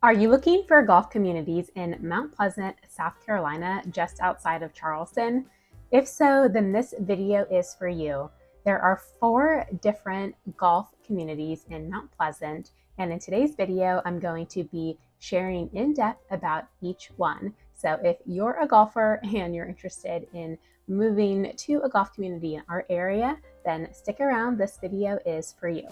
Are you looking for golf communities in Mount Pleasant, South Carolina, just outside of Charleston? If so, then this video is for you. There are 4 different golf communities in Mount Pleasant, and in today's video, I'm going to be sharing in depth about each one. So if you're a golfer and you're interested in moving to a golf community in our area, then stick around. This video is for you.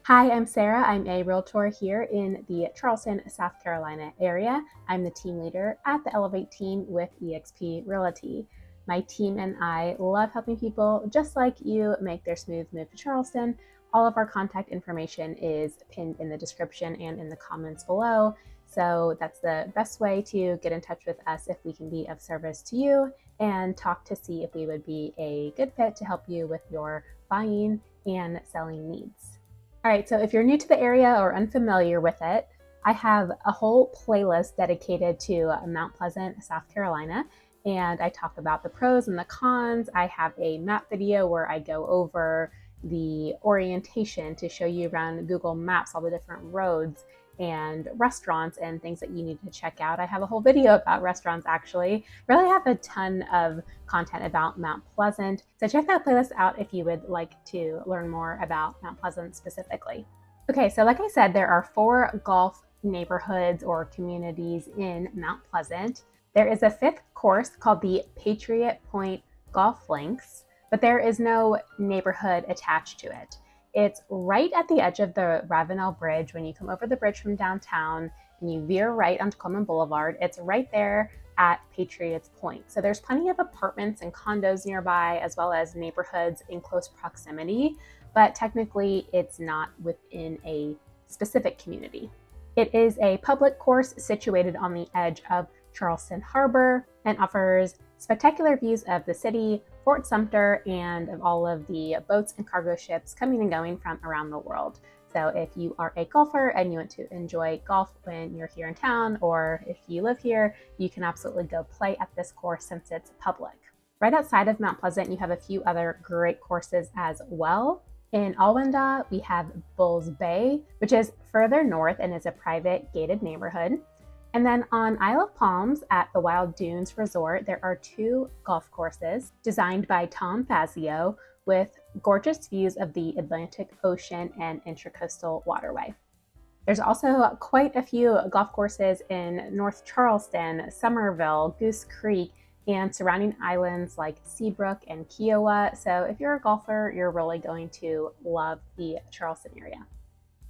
Hi, I'm Sarah. I'm a realtor here in the Charleston, South Carolina area. I'm the team leader at the Elevate team with eXp Realty. My team and I love helping people just like you make their smooth move to Charleston. All of our contact information is pinned in the description and in the comments below. So that's the best way to get in touch with us if we can be of service to you and talk to see if we would be a good fit to help you with your buying and selling needs. All right, so if you're new to the area or unfamiliar with it, I have a whole playlist dedicated to Mount Pleasant, South Carolina, and I talk about the pros and the cons. I have a map video where I go over the orientation to show you around Google Maps, all the different roads and restaurants and things that you need to check out. I have a whole video about restaurants actually. Really have a ton of content about Mount Pleasant. So check that playlist out if you would like to learn more about Mount Pleasant specifically. Okay, so like I said, there are 4 golf neighborhoods or communities in Mount Pleasant. There is a 5th course called the Patriot Point Golf Links, but there is no neighborhood attached to it. It's right at the edge of the Ravenel Bridge. When you come over the bridge from downtown and you veer right onto Coleman Boulevard, it's right there at Patriots Point. So there's plenty of apartments and condos nearby, as well as neighborhoods in close proximity, but technically it's not within a specific community. It is a public course situated on the edge of Charleston Harbor and offers spectacular views of the city, Fort Sumter, and of all of the boats and cargo ships coming and going from around the world. So if you are a golfer and you want to enjoy golf when you're here in town, or if you live here, you can absolutely go play at this course since it's public. Right outside of Mount Pleasant, you have a few other great courses as well. In Alwynda, we have Bulls Bay, which is further north and is a private gated neighborhood. And then on Isle of Palms at the Wild Dunes Resort, there are 2 golf courses designed by Tom Fazio with gorgeous views of the Atlantic Ocean and Intracoastal Waterway. There's also quite a few golf courses in North Charleston, Somerville, Goose Creek, and surrounding islands like Seabrook and Kiowa. So if you're a golfer, you're really going to love the Charleston area.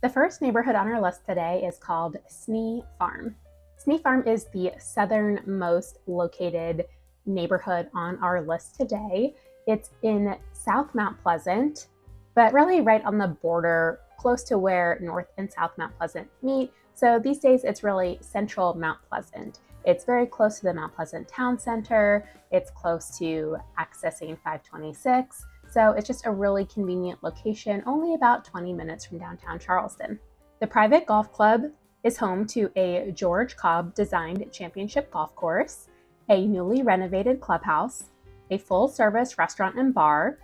The first neighborhood on our list today is called Snee Farm. Snee Farm is the southernmost located neighborhood on our list today. It's in South Mount Pleasant, but really right on the border, close to where North and South Mount Pleasant meet. So these days it's really central Mount Pleasant. It's very close to the Mount Pleasant Town Center. It's close to accessing 526. So it's just a really convenient location, only about 20 minutes from downtown Charleston. The private golf club is home to a George Cobb designed championship golf course, a newly renovated clubhouse, a full-service restaurant and bar,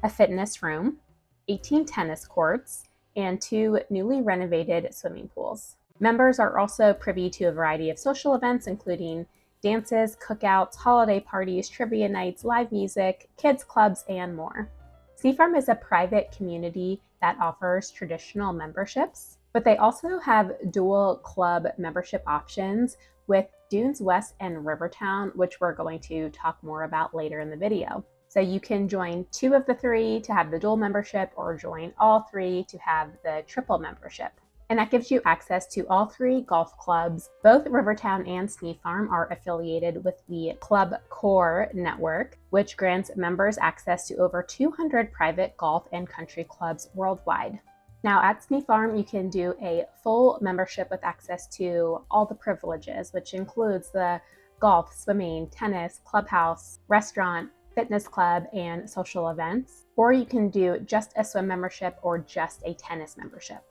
a fitness room, 18 tennis courts, and 2 newly renovated swimming pools. Members are also privy to a variety of social events, including dances, cookouts, holiday parties, trivia nights, live music, kids clubs, and more. Snee Farm is a private community that offers traditional memberships, but they also have dual club membership options with Dunes West and Rivertown, which we're going to talk more about later in the video. So you can join 2 of the 3 to have the dual membership, or join all 3 to have the triple membership. And that gives you access to all 3 golf clubs. Both Rivertown and Snee Farm are affiliated with the Club Core network, which grants members access to over 200 private golf and country clubs worldwide. Now at Snee Farm, you can do a full membership with access to all the privileges, which includes the golf, swimming, tennis, clubhouse, restaurant, fitness club, and social events. Or you can do just a swim membership or just a tennis membership.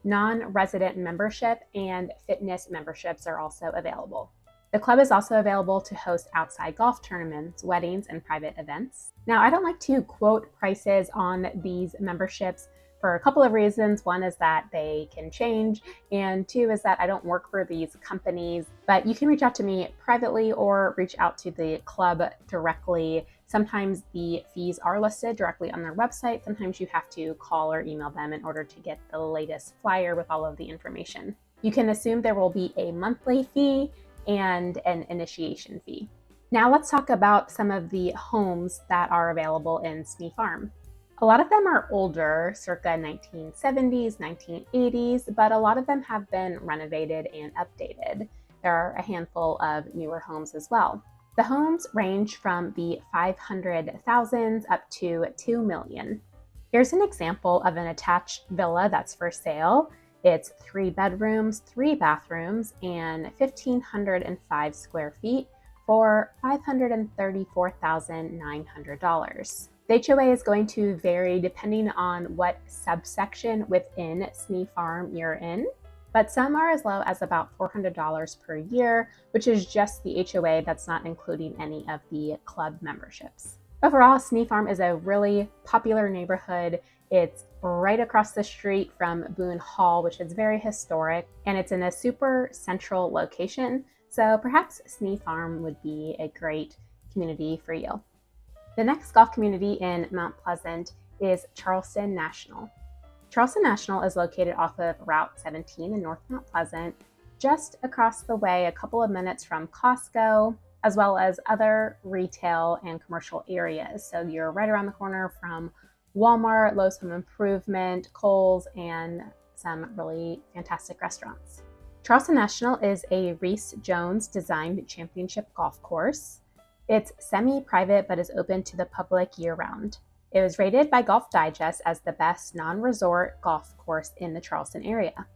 Non-resident membership and fitness memberships are also available. The club is also available to host outside golf tournaments, weddings, and private events. Now, I don't like to quote prices on these memberships for a couple of reasons. One is that they can change, and two is that I don't work for these companies, but you can reach out to me privately or reach out to the club directly. Sometimes the fees are listed directly on their website. Sometimes you have to call or email them in order to get the latest flyer with all of the information. You can assume there will be a monthly fee and an initiation fee. Now let's talk about some of the homes that are available in Snee Farm. A lot of them are older, circa 1970s, 1980s, but a lot of them have been renovated and updated. There are a handful of newer homes as well. The homes range from the 500,000s up to 2 million. Here's an example of an attached villa that's for sale. It's 3 bedrooms, 3 bathrooms, and 1,505 square feet for $534,900. The HOA is going to vary depending on what subsection within Snee Farm you're in, but some are as low as about $400 per year, which is just the HOA. That's not including any of the club memberships. Overall, Snee Farm is a really popular neighborhood. It's right across the street from Boone Hall, which is very historic, and it's in a super central location. So perhaps Snee Farm would be a great community for you. The next golf community in Mount Pleasant is Charleston National. Charleston National is located off of Route 17 in North Mount Pleasant, just across the way, a couple of minutes from Costco, as well as other retail and commercial areas. So you're right around the corner from Walmart, Lowe's Home Improvement, Kohl's, and some really fantastic restaurants. Charleston National is a Reese Jones designed championship golf course. It's semi-private but is open to the public year-round. It was rated by Golf Digest as the best non-resort golf course in the Charleston area.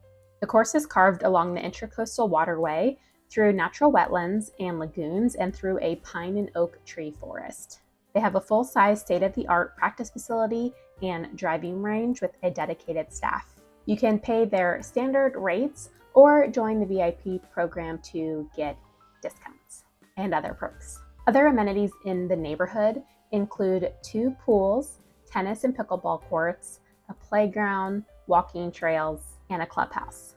The course is carved along the Intracoastal Waterway, through natural wetlands and lagoons, and through a pine and oak tree forest. They have a full-size state-of-the-art practice facility and driving range with a dedicated staff. You can pay their standard rates or join the VIP program to get discounts and other perks. Other amenities in the neighborhood include 2 pools, tennis and pickleball courts, a playground, walking trails, and a clubhouse.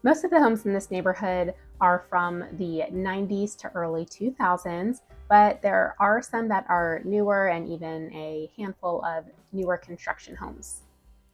Most of the homes in this neighborhood are from the 90s to early 2000s, but there are some that are newer and even a handful of newer construction homes.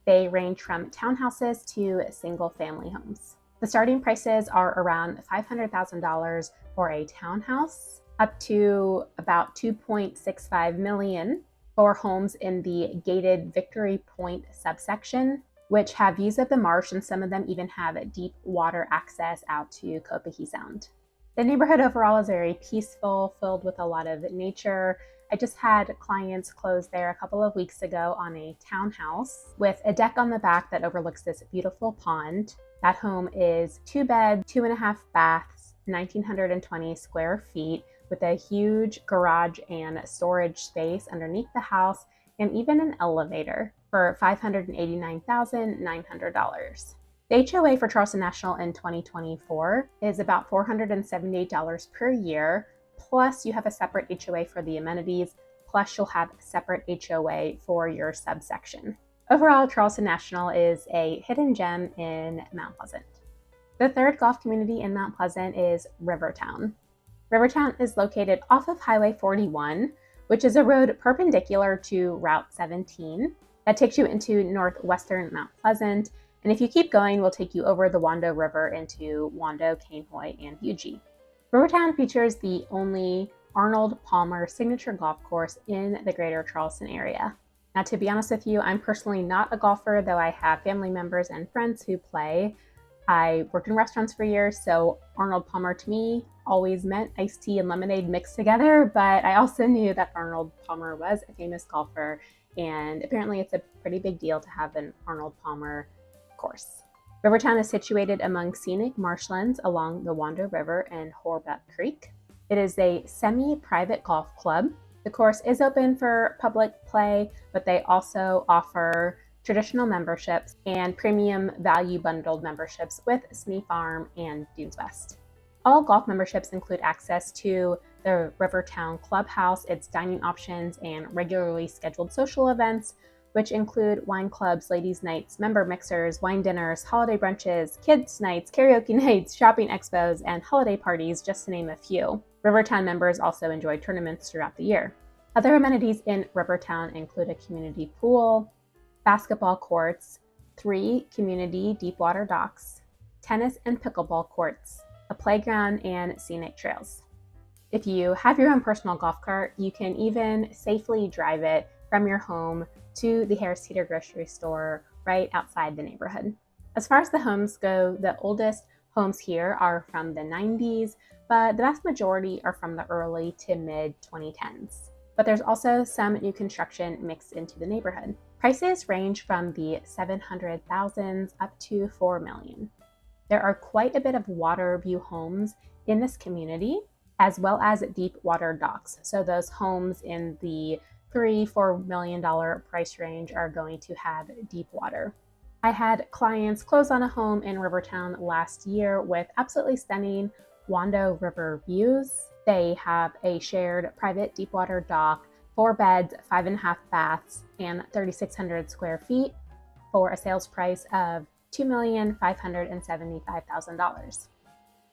They range from townhouses to single-family homes. The starting prices are around $500,000 for a townhouse, up to about $2.65 million for homes in the gated Victory Point subsection, which have views of the marsh, and some of them even have deep water access out to Copiahy Sound. The neighborhood overall is very peaceful, filled with a lot of nature. I just had clients close there a couple of weeks ago on a townhouse with a deck on the back that overlooks this beautiful pond. That home is 2 bed, 2.5 baths, 1,920 square feet, with a huge garage and storage space underneath the house, and even an elevator for $589,900. The HOA for Charleston National in 2024 is about $478 per year, plus you have a separate HOA for the amenities, plus you'll have a separate HOA for your subsection. Overall, Charleston National is a hidden gem in Mount Pleasant. The third golf community in Mount Pleasant is Rivertown. Rivertown is located off of Highway 41, which is a road perpendicular to Route 17 that takes you into northwestern Mount Pleasant. And if you keep going, we'll take you over the Wando River into Wando, Cainhoy, and Hugie. Rivertown features the only Arnold Palmer signature golf course in the greater Charleston area. Now, to be honest with you, I'm personally not a golfer, though I have family members and friends who play. I worked in restaurants for years, so Arnold Palmer to me always meant iced tea and lemonade mixed together, but I also knew that Arnold Palmer was a famous golfer, and apparently it's a pretty big deal to have an Arnold Palmer course. Rivertown is situated among scenic marshlands along the Wando River and Horbuck Creek. It is a semi-private golf club. The course is open for public play, but they also offer traditional memberships and premium value bundled memberships with Snee Farm and Dunes West. All golf memberships include access to the Rivertown Clubhouse, its dining options, and regularly scheduled social events, which include wine clubs, ladies' nights, member mixers, wine dinners, holiday brunches, kids' nights, karaoke nights, shopping expos, and holiday parties, just to name a few. Rivertown members also enjoy tournaments throughout the year. Other amenities in Rivertown include a community pool, basketball courts, 3 community deepwater docks, tennis and pickleball courts, a playground, and scenic trails. If you have your own personal golf cart, you can even safely drive it from your home to the Harris Teeter grocery store right outside the neighborhood. As far as the homes go, the oldest homes here are from the 90s, but the vast majority are from the early to mid 2010s. But there's also some new construction mixed into the neighborhood. Prices range from the 700,000s up to 4 million. There are quite a bit of water view homes in this community, as well as deep water docks. So those homes in the $3-4 million price range are going to have deep water. I had clients close on a home in Rivertown last year with absolutely stunning Wando River views. They have a shared private deep water dock, 4 beds, 5.5 baths, and 3,600 square feet for a sales price of $2,575,000.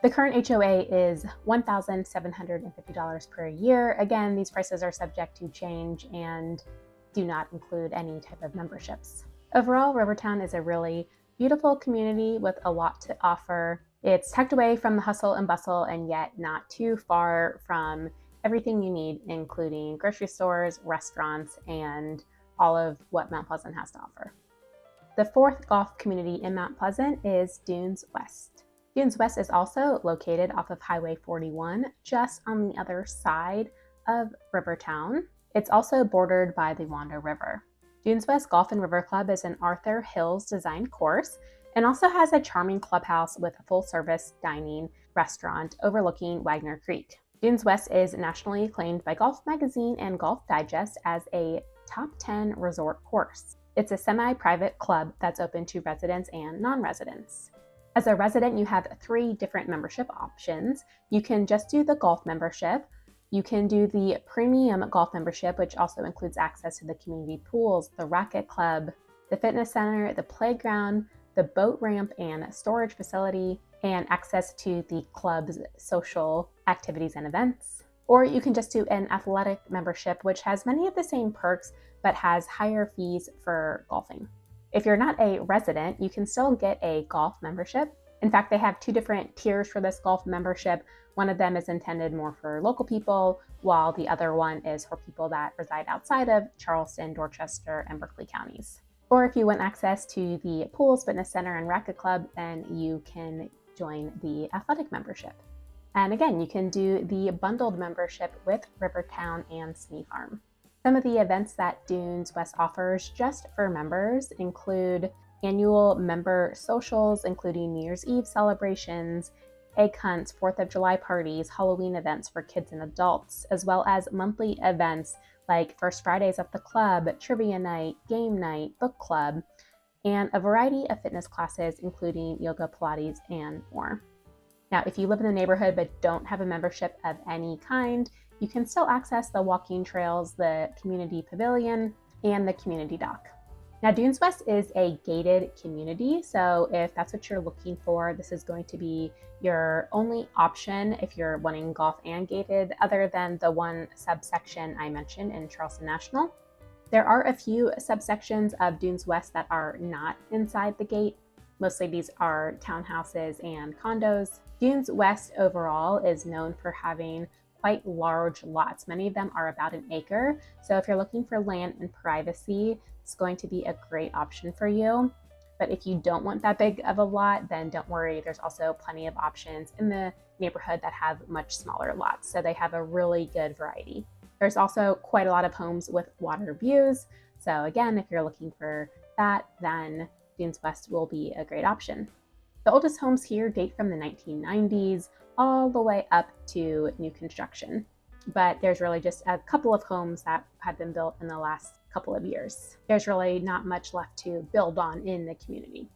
The current HOA is $1,750 per year. Again, these prices are subject to change and do not include any type of memberships. Overall, Rivertown is a really beautiful community with a lot to offer. It's tucked away from the hustle and bustle and yet not too far from everything you need, including grocery stores, restaurants, and all of what Mount Pleasant has to offer. The 4th golf community in Mount Pleasant is Dunes West. Dunes West is also located off of Highway 41, just on the other side of Rivertown. It's also bordered by the Wando River. Dunes West Golf and River Club is an Arthur Hills designed course and also has a charming clubhouse with a full-service dining restaurant overlooking Wagner Creek. Dunes West is nationally acclaimed by Golf Magazine and Golf Digest as a top 10 resort course. It's a semi-private club that's open to residents and non-residents. As a resident, you have 3 different membership options. You can just do the golf membership. You can do the premium golf membership, which also includes access to the community pools, the racket club, the fitness center, the playground, the boat ramp and storage facility, and access to the club's social activities and events. Or you can just do an athletic membership, which has many of the same perks, but has higher fees for golfing. If you're not a resident, you can still get a golf membership. In fact, they have 2 different tiers for this golf membership. One of them is intended more for local people, while the other one is for people that reside outside of Charleston, Dorchester, and Berkeley counties. Or if you want access to the pools, fitness center, and racket club, then you can join the athletic membership. And again, you can do the bundled membership with Rivertown and Sneak Farm. Some of the events that Dunes West offers just for members include annual member socials, including New Year's Eve celebrations, egg hunts, 4th of July parties, Halloween events for kids and adults, as well as monthly events like First Fridays at the club, trivia night, game night, book club, and a variety of fitness classes, including yoga, Pilates, and more. Now, if you live in the neighborhood but don't have a membership of any kind, you can still access the walking trails, the community pavilion, and the community dock. Now, Dunes West is a gated community, so if that's what you're looking for, this is going to be your only option if you're wanting golf and gated, other than the one subsection I mentioned in Charleston National. There are a few subsections of Dunes West that are not inside the gate. Mostly these are townhouses and condos. Dunes West overall is known for having quite large lots. Many of them are about an acre. So if you're looking for land and privacy, it's going to be a great option for you. But if you don't want that big of a lot, then don't worry. There's also plenty of options in the neighborhood that have much smaller lots. So they have a really good variety. There's also quite a lot of homes with water views. So again, if you're looking for that, then Dunes West will be a great option. The oldest homes here date from the 1990s all the way up to new construction. But there's really just a couple of homes that have been built in the last couple of years. There's really not much left to build on in the community.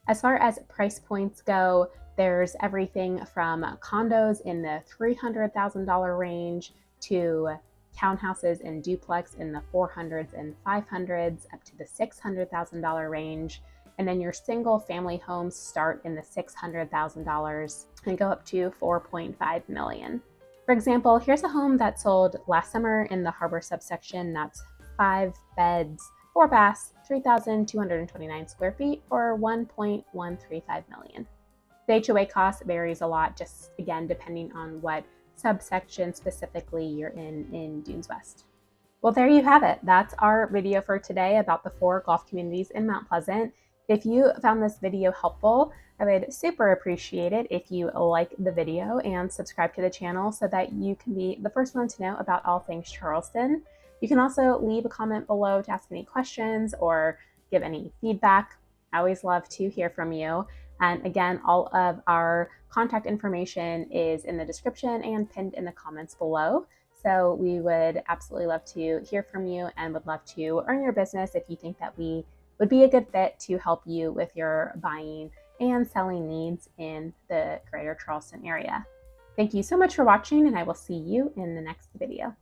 As far as price points go, there's everything from condos in the $300,000 range to townhouses and duplex in the 400s and 500s up to the $600,000 range. And then your single family homes start in the $600,000 and go up to $4.5 million. For example, here's a home that sold last summer in the Harbor subsection. That's 5 beds, 4 baths, 3,229 square feet for $1.135 million. The HOA cost varies a lot, just again, depending on what subsection specifically you're in Dunes West. Well, there you have it. That's our video for today about the 4 golf communities in Mount Pleasant. If you found this video helpful, I would super appreciate it if you like the video and subscribe to the channel so that you can be the first one to know about all things Charleston. You can also leave a comment below to ask any questions or give any feedback. I always love to hear from you. And again, all of our contact information is in the description and pinned in the comments below. So we would absolutely love to hear from you and would love to earn your business if you think that we would be a good fit to help you with your buying and selling needs in the greater Charleston area. Thank you so much for watching, and I will see you in the next video.